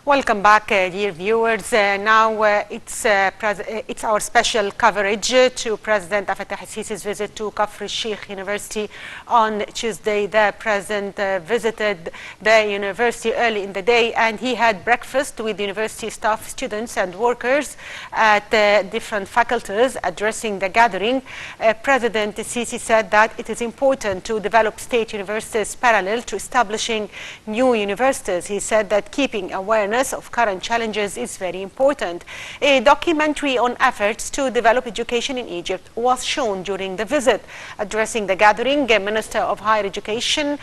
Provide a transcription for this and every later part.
Welcome back, dear viewers. Now it's our special coverage to President Abdel Fattah el-Sisi's visit to Kafr al-Sheikh University on Tuesday. The President visited the university early in the day, and he had breakfast with university staff, students, and workers at different faculties. Addressing the gathering, President el-Sisi said that it is important to develop state universities parallel to establishing new universities. He said that keeping awareness of current challenges is very important. A documentary on efforts to develop education in Egypt was shown during the visit. Addressing the gathering, the Minister of Higher Education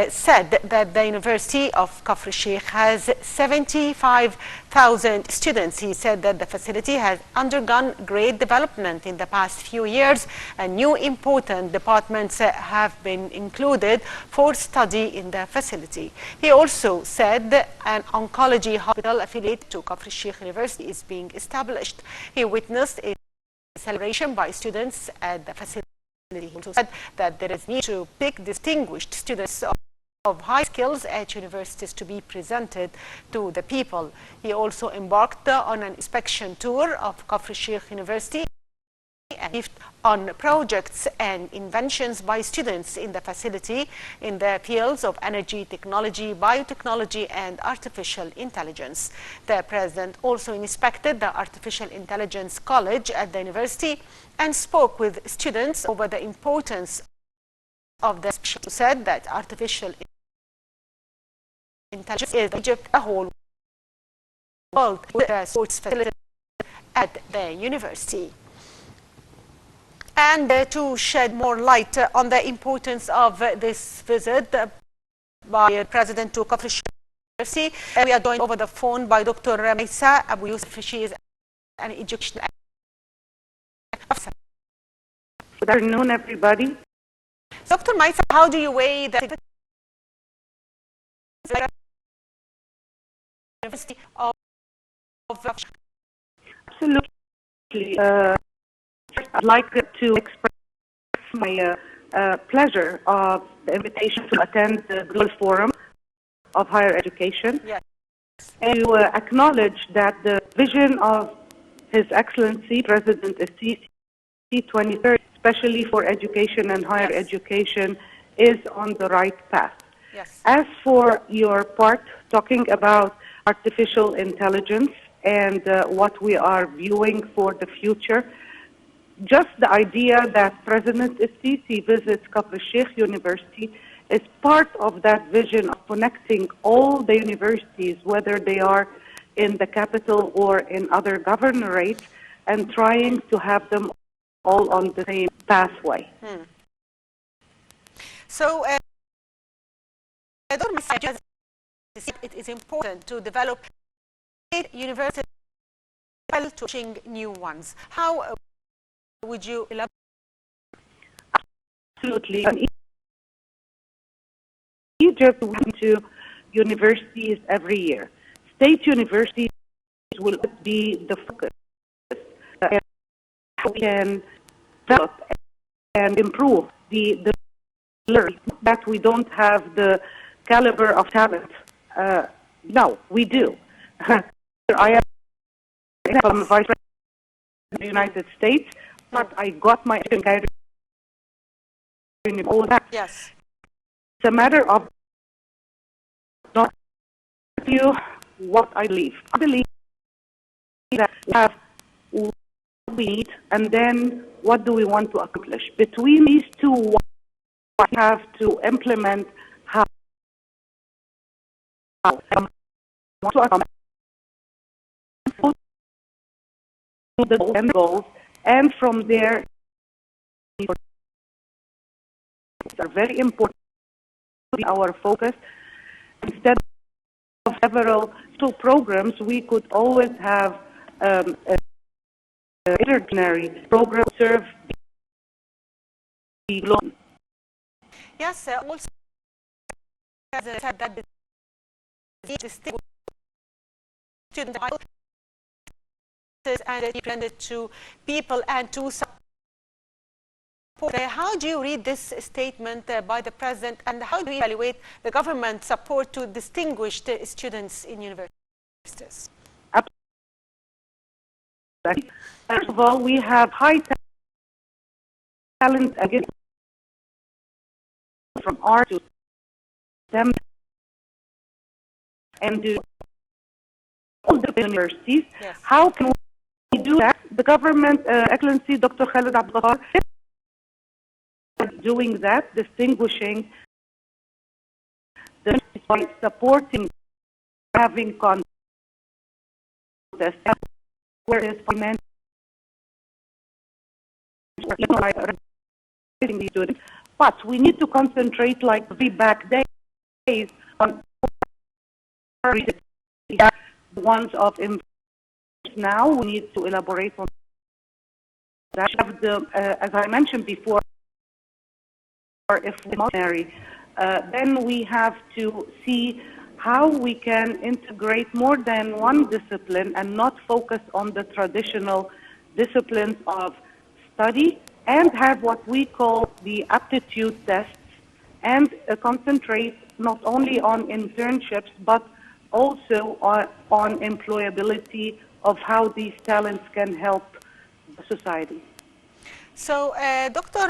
said that the University of Kafr al-Sheikh has 75,000 students. He said that the facility has undergone great development in the past few years, and new important departments have been included for study in the facility. He also said an oncology hospital affiliated to Kafr al-Sheikh University is being established. He witnessed a celebration by students at the facility. He also said that there is need to pick distinguished students of high skills at universities to be presented to the people. He also embarked on an inspection tour of Kafr al-Sheikh University and on projects and inventions by students in the facility in the fields of energy technology, biotechnology, and artificial intelligence. The President also inspected the Artificial Intelligence College at the university and spoke with students over the importance of the subject. He said that artificial intelligence is Egypt a whole world with a sports facility at the university. And to shed more light on the importance of this visit by President to Kafr al-Sheikh University, we are joined over the phone by Dr. Maysa Abu Yusuf. She is an education officer. Good afternoon, everybody. Dr. Maysa, how do you weigh the University of Absolutely. I'd like to express my pleasure of the invitation to attend the Global Forum of Higher Education, yes, and to acknowledge that the vision of His Excellency President el-Sisi 2030, especially for education and higher yes, education, is on the right path. yes. As for your part, talking about artificial intelligence and what we are viewing for the future, just the idea that President el-Sisi visits Kafr al-Sheikh University is part of that vision of connecting all the universities, whether they are in the capital or in other governorates, and trying to have them all on the same pathway. So, it is important to develop universities while teaching new ones. How would you elaborate? Absolutely. In Egypt, we went to universities every year. State universities will be the focus. How we can develop and improve the learning. That we don't have the caliber of talent. No, we do. I am Vice President of the United States, but I got my education in all that. Yes. It's a matter of not you what I believe. I believe that we have what we need, and then what do we want to accomplish? Between these two, we have to implement how the goals, and from there, are very important to be our focus. Instead of several programs, we could always have an interdisciplinary program serve the global. Yes, also said that the students and dependent to people and to support. How do you read this statement by the President, and how do you evaluate the government support to distinguished students in university? universities? Absolutely. First of all, we have high talent again from art to STEM and to all the universities. Yes. How can we do that? The government, Excellency Dr. Khaled Abdullah, is doing that, distinguishing the by supporting having contests where there's financial these students, but we need to concentrate like the back days on the ones of now. We need to elaborate on that. As I mentioned before, if we're then we have to see how we can integrate more than one discipline and not focus on the traditional disciplines of study, and have what we call the aptitude tests, and concentrate not only on internships but also on employability of how these talents can help society. So, Dr.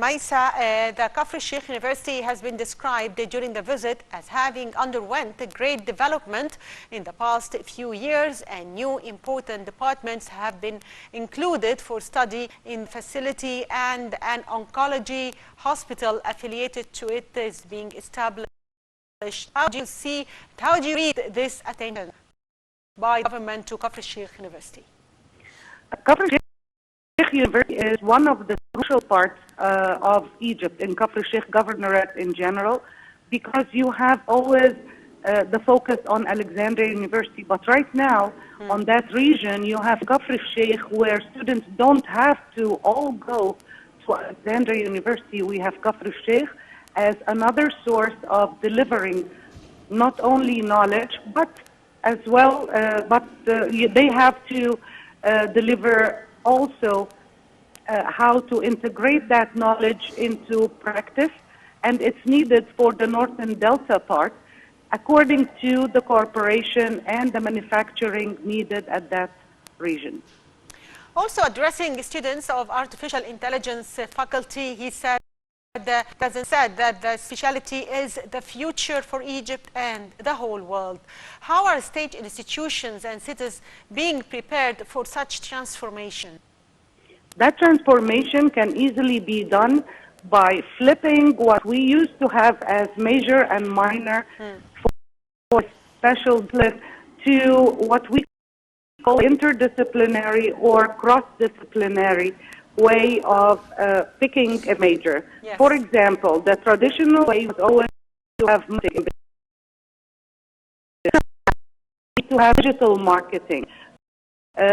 Maisa, the Kafr Sheikh University has been described during the visit as having underwent a great development in the past few years, and new important departments have been included for study in the facility, and an oncology hospital affiliated to it is being established. How do you read this attention by the government to Kafr Sheikh University? Kafr Sheikh University is one of the crucial parts of Egypt in Kafr Sheikh Governorate in general, because you have always the focus on Alexandria University, but right now on that region you have Kafr Sheikh, where students don't have to all go to Alexandria University. We have Kafr Sheikh as another source of delivering not only knowledge but as well, they have to deliver also how to integrate that knowledge into practice, and it's needed for the Northern Delta part according to the corporation and the manufacturing needed at that region. Also addressing students of artificial intelligence faculty, he said that the specialty is the future for Egypt and the whole world. How are state institutions and cities being prepared for such transformation? That transformation can easily be done by flipping what we used to have as major and minor for special to what we call interdisciplinary or cross-disciplinary way of picking a major. Yes. For example, the traditional way was always to have digital marketing.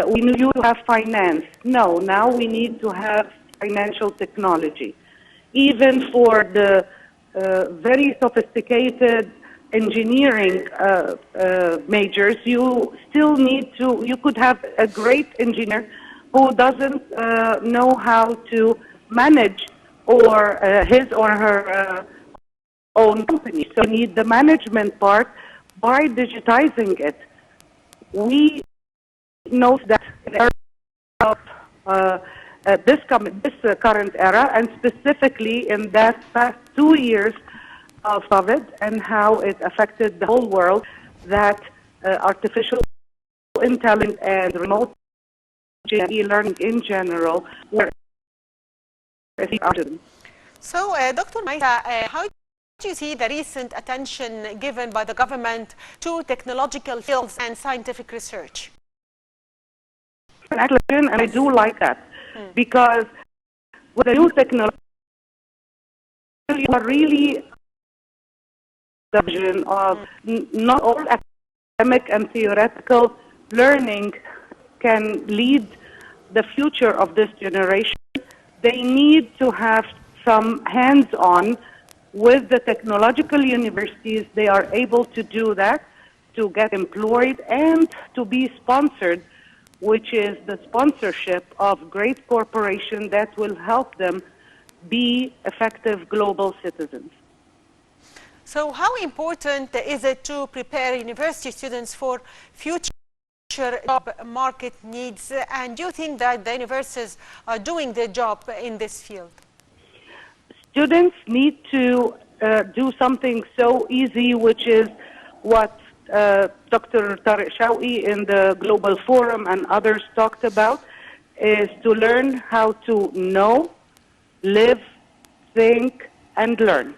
We knew to have finance. No, now we need to have financial technology. Even for the very sophisticated engineering majors, you still need to, you could have a great engineer who doesn't know how to manage or his or her own company. So you need the management part by digitizing it. We know that this current era, and specifically in that past 2 years of COVID and how it affected the whole world, that artificial intelligence and remote e-learning in general were. So, Dr. Maisa, how do you see the recent attention given by the government to technological fields and scientific research? And I do like that, because with the new technology, you are really the vision of not all academic and theoretical learning can lead the future of this generation. They need to have some hands-on with the technological universities. They are able to do that, to get employed and to be sponsored, which is the sponsorship of great corporations that will help them be effective global citizens. So how important is it to prepare university students for future job market needs, and do you think that the universities are doing their job in this field? Students need to do something so easy, which is what Dr. Tariq Shawqi in the Global Forum and others talked about, is to learn how to know, live, think, and learn.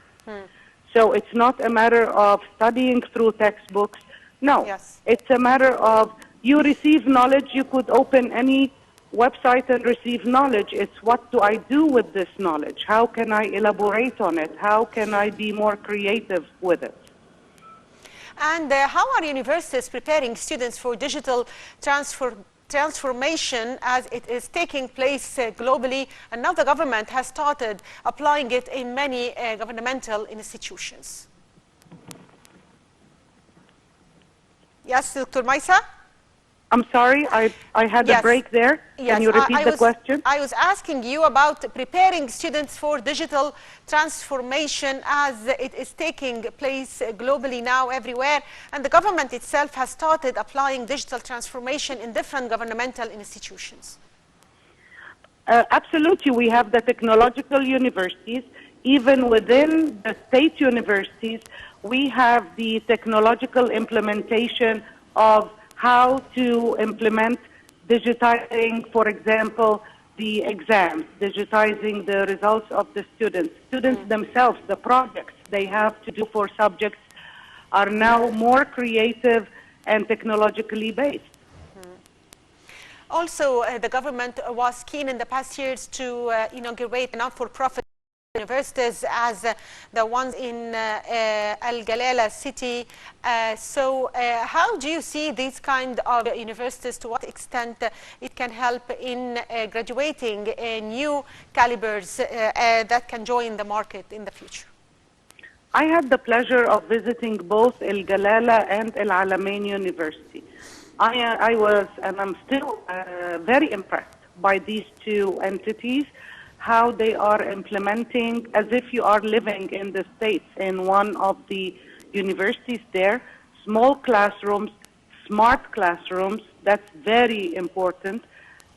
So it's not a matter of studying through textbooks. No, Yes. it's a matter of you receive knowledge. You could open any website and receive knowledge. It's what do I do with this knowledge? How can I elaborate on it? How can I be more creative with it? And how are universities preparing students for digital transformation as it is taking place globally, and now the government has started applying it in many governmental institutions? Yes, Dr. Maisa? I'm sorry, I had a break there. Yes, can you repeat the question? I was asking you about preparing students for digital transformation as it is taking place globally now everywhere, and the government itself has started applying digital transformation in different governmental institutions. Absolutely, we have the technological universities. Even within the state universities, we have the technological implementation of how to implement digitizing, for example, the exams, digitizing the results of the students. Students themselves, the projects they have to do for subjects are now more creative and technologically based. Also, the government was keen in the past years to inaugurate not-for-profit universities as the ones in Al Galala city. So how do you see these kind of universities? To what extent it can help in graduating new calibers that can join the market in the future? I had the pleasure of visiting both Al Galala and Al Alamein University. I was, and I'm still very impressed by these two entities, how they are implementing, as if you are living in the States, in one of the universities there, small classrooms, smart classrooms, that's very important,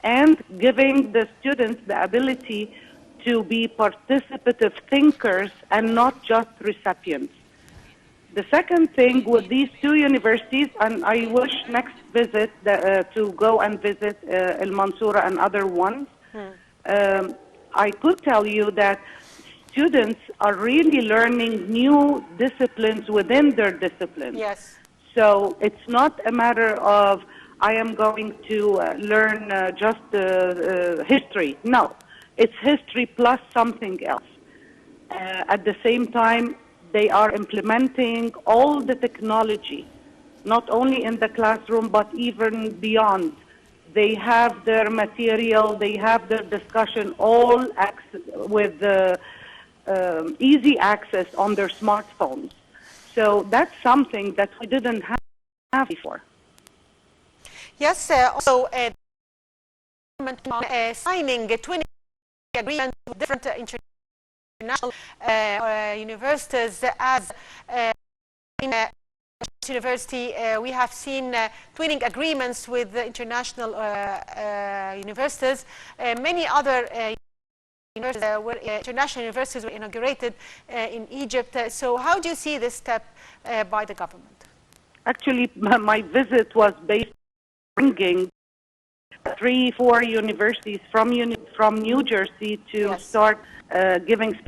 and giving the students the ability to be participative thinkers and not just recipients. The second thing with these two universities, and I wish next visit to go and visit Al Mansoura and other ones, I could tell you that students are really learning new disciplines within their disciplines. Yes. So it's not a matter of I am going to learn just history. No, it's history plus something else. At the same time, they are implementing all the technology, not only in the classroom, but even beyond. They have their material, they have their discussion, all with easy access on their smartphones. So that's something that we didn't have before. Yes, also signing 20 agreements with different international universities as in university, we have seen twinning agreements with the international universities. Many other international universities were inaugurated in Egypt. So how do you see this step by the government? Actually, my visit was based on bringing 3-4 universities from New Jersey to start giving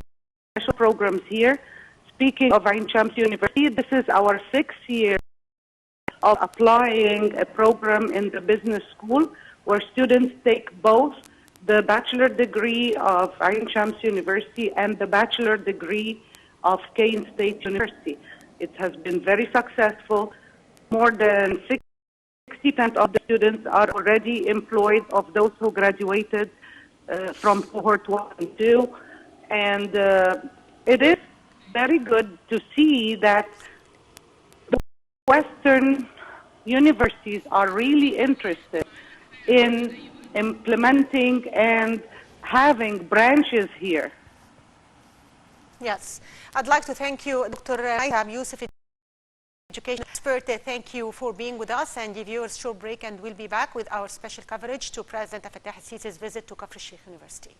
special programs here. Speaking of Ain Shams University, this is our 6th year of applying a program in the business school where students take both the bachelor degree of Ain Shams University and the bachelor degree of Kane State University. It has been very successful. More than 60% of the students are already employed, of those who graduated from cohort 1 and 2. And it is very good to see that the Western universities are really interested in implementing and having branches here. Yes. I'd like to thank you, Dr. Maytham Youssef, education expert. Thank you for being with us, and give you a short break, and we'll be back with our special coverage to President Fattah al-Sisi's visit to Kafr al-Sheikh University.